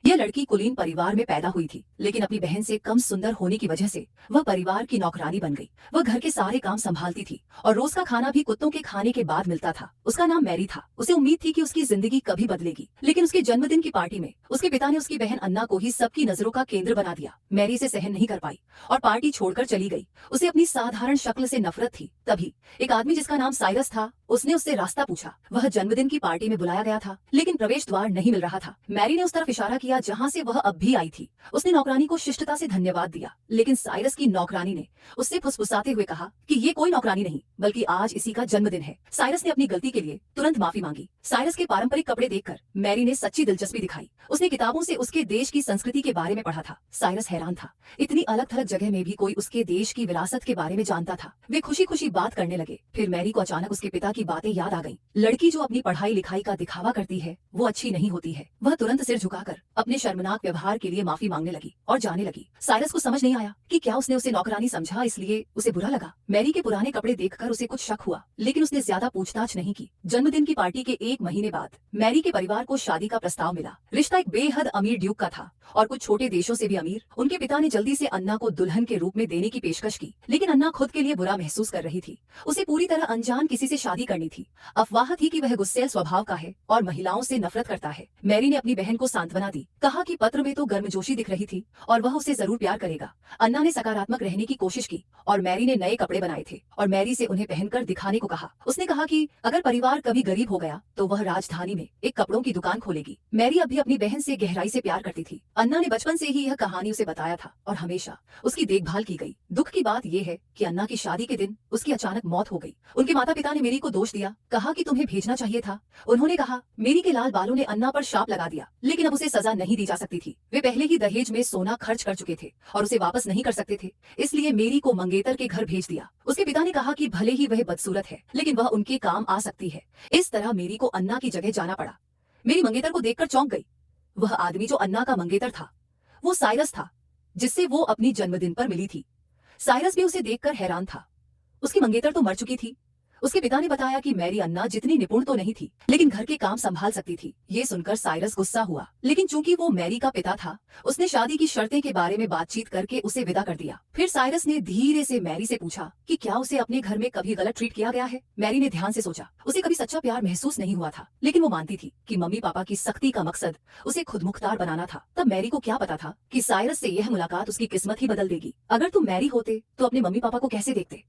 यह लड़की कुलीन परिवार में पैदा हुई थी, लेकिन अपनी बहन से कम सुंदर होने की वजह से वह परिवार की नौकरानी बन गई। वह घर के सारे काम संभालती थी और रोज का खाना भी कुत्तों के खाने के बाद मिलता था। उसका नाम मैरी था। उसे उम्मीद थी कि उसकी जिंदगी कभी बदलेगी, लेकिन उसके जन्मदिन की पार्टी में उसके पिता ने उसकी बहन अन्ना को ही सबकी नजरों का केंद्र बना दिया। मैरी इसे सहन नहीं कर पाई और पार्टी छोड़कर चली गई। उसे अपनी साधारण शक्ल से नफरत थी। तभी एक आदमी जिसका नाम साइरस था, उसने उससे रास्ता पूछा। वह जन्मदिन की पार्टी में बुलाया गया था, लेकिन प्रवेश द्वार नहीं मिल रहा था। मैरी ने उस तरफ इशारा किया जहां से वह अब भी आई थी। उसने नौकरानी को शिष्टता से धन्यवाद दिया, लेकिन साइरस की नौकरानी ने उससे फुसफुसाते हुए कहा कि ये कोई नौकरानी नहीं, बल्कि आज इसी का जन्मदिन है। साइरस ने अपनी गलती के लिए तुरंत माफी मांगी। साइरस के पारंपरिक कपड़े देखकर मैरी ने सच्ची दिलचस्पी दिखाई। उसने किताबों से उसके देश की संस्कृति के बारे में पढ़ा था। साइरस हैरान था, इतनी अलग थलग जगह में भी कोई उसके देश की विरासत के बारे में जानता था। वे खुशी खुशी बात करने लगे। फिर मैरी को अचानक उसके पिता की बातें याद आ गईं। लड़की जो अपनी पढ़ाई लिखाई का दिखावा करती है, वो अच्छी नहीं होती है। वह तुरंत सिर झुकाकर अपने शर्मनाक व्यवहार के लिए माफी मांगने लगी और जाने लगी। साइरस को समझ नहीं आया कि क्या उसने उसे नौकरानी समझा, इसलिए उसे बुरा लगा। मैरी के पुराने कपड़े देखकर उसे कुछ शक हुआ, लेकिन उसने ज्यादा पूछताछ नहीं की। जन्मदिन की पार्टी के 1 महीने बाद मैरी के परिवार को शादी का प्रस्ताव मिला। रिश्ता एक बेहद अमीर ड्यूक का था और कुछ छोटे देशों से भी अमीर। उनके पिता ने जल्दी से अन्ना को दुल्हन के रूप में देने की पेशकश की, लेकिन अन्ना खुद के लिए बुरा महसूस कर रही थी। उसे पूरी तरह अनजान किसी से शादी करनी थी। अफवाह थी कि वह गुस्सैल स्वभाव का है और महिलाओं से नफरत करता है। मैरी ने अपनी बहन को सांत्वना दी, कहा कि पत्र में तो गर्मजोशी दिख रही थी और वह उसे जरूर प्यार करेगा। अन्ना ने सकारात्मक रहने की कोशिश की और मैरी ने नए कपड़े बनाए थे और मैरी से उन्हें पहनकर दिखाने को कहा। उसने कहा कि अगर परिवार कभी गरीब हो गया तो वह राजधानी में एक कपड़ों की दुकान खोलेगी। मैरी अभी अपनी बहन से गहराई से प्यार करती थी। अन्ना ने बचपन से ही यह कहानी उसे बताया था और हमेशा उसकी देखभाल की गई। दुख की बात यह है कि अन्ना की शादी के दिन उसकी अचानक मौत हो गई। उनके माता पिता ने मेरी को दोष दिया, कहा कि तुम्हें भेजना चाहिए था। उन्होंने कहा मेरी के लाल बालों ने अन्ना पर शाप लगा दिया, लेकिन अब उसे सजा नहीं दी जा सकती थी। वे पहले ही दहेज में सोना खर्च कर चुके थे और उसे वापस नहीं कर सकते थे, इसलिए मेरी को मंगेतर के घर भेज दिया। उसके पिता ने कहा कि भले ही वह बदसूरत है, लेकिन वह उनके काम आ सकती है। इस तरह मेरी को अन्ना की जगह जाना पड़ा। मेरी मंगेतर को देखकर चौंक गई। वह आदमी जो अन्ना का मंगेतर था, वो साइरस था, जिससे वो अपनी जन्मदिन पर मिली थी। साइरस भी उसे देखकर हैरान था। उसकी मंगेतर तो मर चुकी थी। उसके पिता ने बताया कि मैरी अन्ना जितनी निपुण तो नहीं थी, लेकिन घर के काम संभाल सकती थी। ये सुनकर साइरस गुस्सा हुआ, लेकिन चूंकि वो मैरी का पिता था, उसने शादी की शर्तें के बारे में बातचीत करके उसे विदा कर दिया। फिर साइरस ने धीरे से मैरी से पूछा कि क्या उसे अपने घर में कभी गलत ट्रीट किया गया है। मैरी ने ध्यान से सोचा। उसे कभी सच्चा प्यार महसूस नहीं हुआ था, लेकिन वो मानती थी कि मम्मी पापा की सख्ती का मकसद उसे खुदमुख्तार बनाना था। तब मैरी को क्या पता था कि साइरस से यह मुलाकात उसकी किस्मत ही बदल देगी। अगर तुम मैरी होते तो अपने मम्मी पापा को कैसे देखते?